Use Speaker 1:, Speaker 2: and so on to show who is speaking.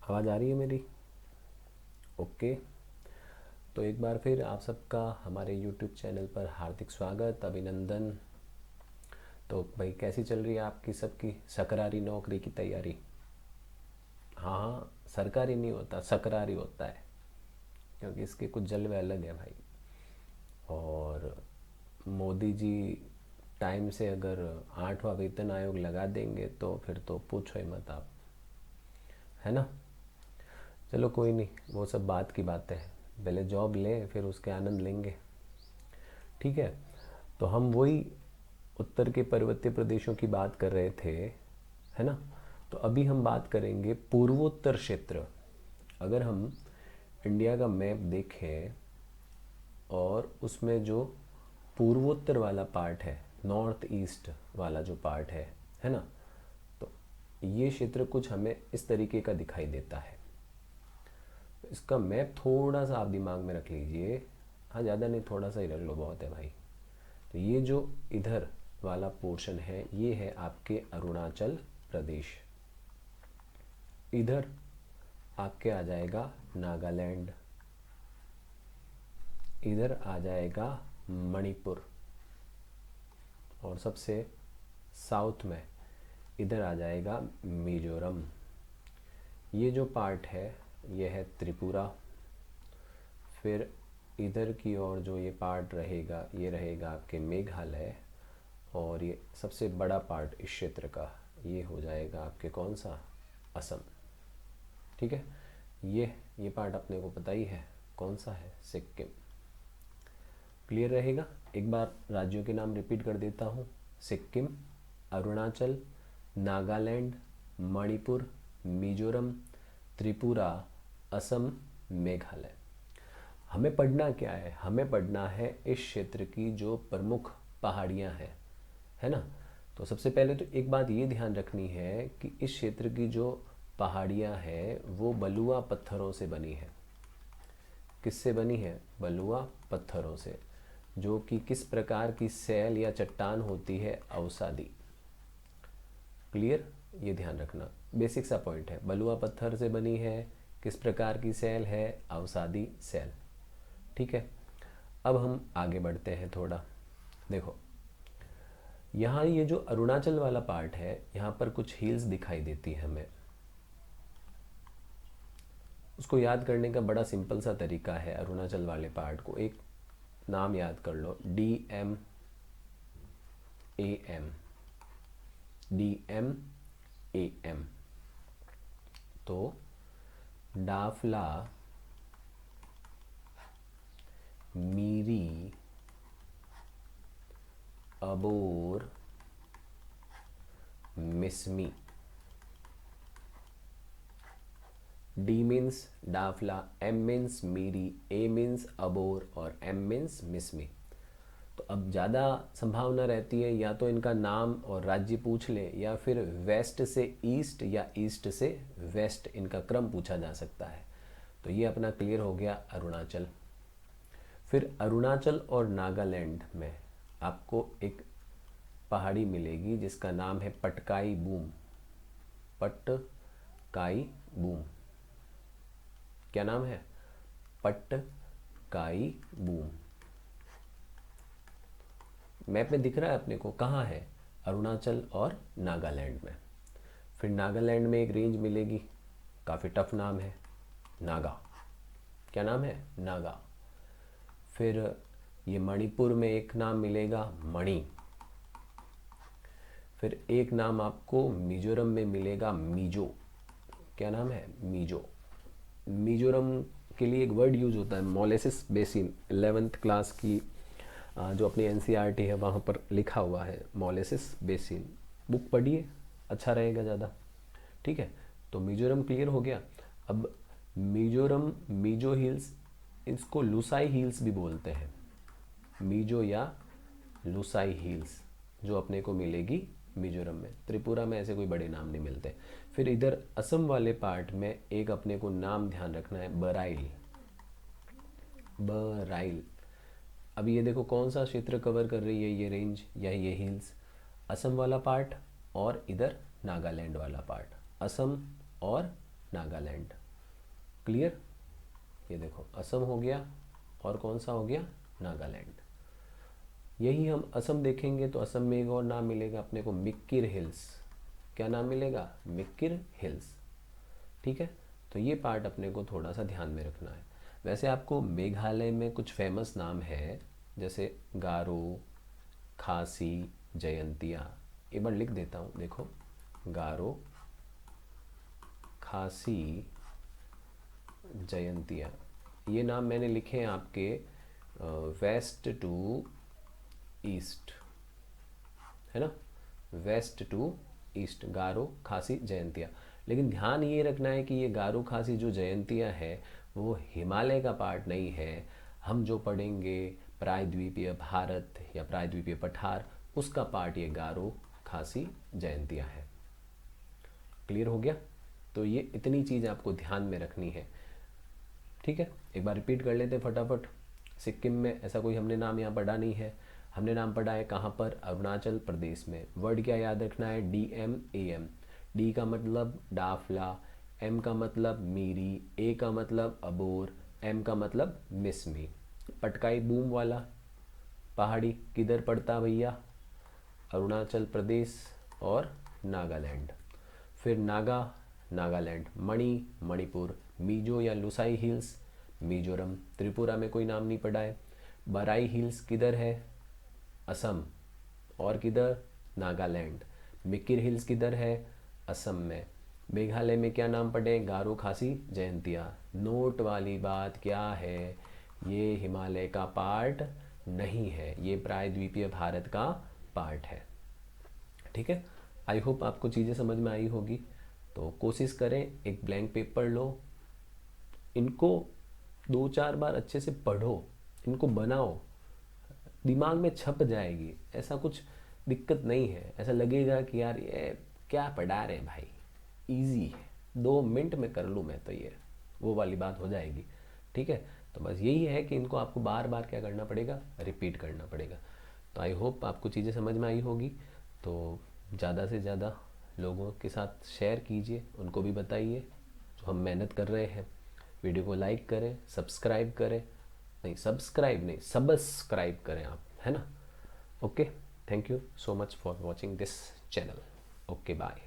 Speaker 1: आवाज़ आ रही है मेरी? ओके। तो एक बार फिर आप सबका हमारे यूट्यूब चैनल पर हार्दिक स्वागत, अभिनंदन। तो भाई कैसी चल रही है आपकी सबकी सकरारी नौकरी की तैयारी? हाँ हाँ, सरकारी नहीं होता, सकरारी होता है, क्योंकि इसके कुछ जलवे अलग है भाई। और मोदी जी टाइम से अगर 8वां वेतन आयोग लगा देंगे तो फिर तो पूछो ही मत आप, है ना। चलो कोई नहीं, वो सब बात की बातें हैं। पहले जॉब लें फिर उसके आनंद लेंगे, ठीक है। तो हम वही उत्तर के पर्वतीय प्रदेशों की बात कर रहे थे, है ना। तो अभी हम बात करेंगे पूर्वोत्तर क्षेत्र। अगर हम इंडिया का मैप देखें और उसमें जो पूर्वोत्तर वाला पार्ट है, नॉर्थ ईस्ट वाला जो पार्ट है ना, तो ये क्षेत्र कुछ हमें इस तरीके का दिखाई देता है। इसका मैप थोड़ा सा आप दिमाग में रख लीजिए। हाँ, ज़्यादा नहीं, थोड़ा सा ही रख लो, बहुत है भाई। तो ये जो इधर वाला पोर्शन है ये है आपके अरुणाचल प्रदेश। इधर आपके आ जाएगा नागालैंड, इधर आ जाएगा मणिपुर, और सबसे साउथ में इधर आ जाएगा मिजोरम। ये जो पार्ट है ये है त्रिपुरा। फिर इधर की ओर जो ये पार्ट रहेगा ये रहेगा आपके मेघालय। और ये सबसे बड़ा पार्ट इस क्षेत्र का ये हो जाएगा आपके कौन सा, असम। ठीक है, ये पार्ट अपने को पता ही है कौन सा है, सिक्किम। क्लियर रहेगा। एक बार राज्यों के नाम रिपीट कर देता हूँ: सिक्किम, अरुणाचल, नागालैंड, मणिपुर, मिजोरम, त्रिपुरा, असम, मेघालय। हमें पढ़ना क्या है? हमें पढ़ना है इस क्षेत्र की जो प्रमुख पहाड़ियाँ हैं, है ना। तो सबसे पहले तो एक बात ये ध्यान रखनी है कि इस क्षेत्र की जो पहाड़ियाँ हैं वो बलुआ पत्थरों से बनी है। किससे बनी है? बलुआ पत्थरों से, जो कि किस प्रकार की सैल या चट्टान होती है? अवसादी। क्लियर, ये ध्यान रखना, बेसिक सा पॉइंट है। बलुआ पत्थर से बनी है, किस प्रकार की सैल है? अवसादी सैल। ठीक है, अब हम आगे बढ़ते हैं थोड़ा। देखो, यहाँ ये जो अरुणाचल वाला पार्ट है यहाँ पर कुछ हिल्स दिखाई देती है हमें। उसको याद करने का बड़ा सिंपल सा तरीका है। अरुणाचल वाले पार्ट को एक नाम याद कर लो, DMAM। DMAM। तो Dafla, Miri, Abor, Mishmi. D means Dafla, M means Miri, A means Abor और M मीन्स मिसमी। तो अब ज़्यादा संभावना रहती है या तो इनका नाम और राज्य पूछ ले, या फिर वेस्ट से ईस्ट या ईस्ट से वेस्ट, इनका क्रम पूछा जा सकता है। तो ये अपना क्लियर हो गया अरुणाचल। फिर अरुणाचल और नागालैंड में आपको एक पहाड़ी मिलेगी जिसका नाम है पटकाई बूम। पटकाई बूम, क्या नाम है? पटकाई बूम। मैप में दिख रहा है अपने को, कहाँ है? अरुणाचल और नागालैंड में। फिर नागालैंड में एक रेंज मिलेगी, काफ़ी टफ नाम है, नागा। क्या नाम है? नागा। फिर ये मणिपुर में एक नाम मिलेगा, मणि। फिर एक नाम आपको मिजोरम में मिलेगा, मिजो। क्या नाम है? मिजो। मिजोरम के लिए एक वर्ड यूज होता है, मोलेसिस बेसिन। 11th क्लास की जो अपनी NCERT है वहाँ पर लिखा हुआ है मोलेसिस बेसिन। बुक पढ़िए, अच्छा रहेगा ज़्यादा। ठीक है, तो मिजोरम क्लियर हो गया। अब मिजोरम, मिजो हिल्स, इसको लुसाई हिल्स भी बोलते हैं। मिजो या लुसाई हिल्स जो अपने को मिलेगी मिजोरम में। त्रिपुरा में ऐसे कोई बड़े नाम नहीं मिलते। फिर इधर असम वाले पार्ट में एक अपने को नाम ध्यान रखना है, बराइल। बराइल। अब ये देखो कौन सा क्षेत्र कवर कर रही है ये रेंज या ये हिल्स? असम वाला पार्ट और इधर नागालैंड वाला पार्ट। असम और नागालैंड, क्लियर। ये देखो असम हो गया और कौन सा हो गया, नागालैंड। यही हम असम देखेंगे तो असम में एक और नाम मिलेगा अपने को, मिक्किर हिल्स। क्या नाम मिलेगा, मिक्किर हिल्स। ठीक है, तो ये पार्ट अपने को थोड़ा सा ध्यान में रखना है। वैसे आपको मेघालय में कुछ फेमस नाम है, जैसे गारो, खासी, जयंतिया। एक बार लिख देता हूँ, देखो गारो, खासी, जयंतिया, ये नाम मैंने लिखे हैं आपके वेस्ट टू ईस्ट, है ना, वेस्ट टू ईस्ट, गारो, खासी, जयंतिया। लेकिन ध्यान ये रखना है कि ये गारो, खासी जो जयंतिया है वो हिमालय का पार्ट नहीं है। हम जो पढ़ेंगे प्रायद्वीपीय भारत या प्रायद्वीपीय पठार, उसका पार्ट ये गारो, खासी, जयंतिया है। क्लियर हो गया। तो ये इतनी चीज़ आपको ध्यान में रखनी है। ठीक है, एक बार रिपीट कर लेते हैं फटाफट। सिक्किम में ऐसा कोई हमने नाम यहाँ पढ़ा नहीं है। हमने नाम पढ़ा है कहाँ पर, अरुणाचल प्रदेश में। वर्ड क्या याद रखना है, DMAM। डी का मतलब डाफला, एम का मतलब मीरी, ए का मतलब अबोर, एम का मतलब मिसमी। पटकाई बूम वाला पहाड़ी किधर पड़ता भैया, अरुणाचल प्रदेश और नागालैंड। फिर नागा, नागालैंड। मणि, मणिपुर। मीजो या लुसाई हिल्स, मिजोरम। त्रिपुरा में कोई नाम नहीं पड़ा है। बराई हिल्स किधर है, असम। और किधर, नागालैंड। मिकिर हिल्स किधर है, असम में। मेघालय में क्या नाम पड़े, गारो, खासी, जयंतिया। नोट वाली बात क्या है, ये हिमालय का पार्ट नहीं है, ये प्रायद्वीपीय भारत का पार्ट है। ठीक है, आई होप आपको चीज़ें समझ में आई होगी। तो कोशिश करें, एक ब्लैंक पेपर लो, इनको 2-4 बार अच्छे से पढ़ो, इनको बनाओ, दिमाग में छप जाएगी। ऐसा कुछ दिक्कत नहीं है, ऐसा लगेगा कि यार ये क्या पढ़ा रहे भाई, इजी है, 2 मिनट में कर लूँ मैं तो, ये वो वाली बात हो जाएगी। ठीक है, तो बस यही है कि इनको आपको बार बार क्या करना पड़ेगा, रिपीट करना पड़ेगा। तो आई होप आपको चीज़ें समझ में आई होगी। तो ज़्यादा से ज़्यादा लोगों के साथ शेयर कीजिए, उनको भी बताइए जो हम मेहनत कर रहे हैं। वीडियो को लाइक करें, सब्सक्राइब करें, नहीं सब्सक्राइब नहीं, सब्सक्राइब करें आप, है ना। Okay, thank you so much for watching this channel. Okay, bye.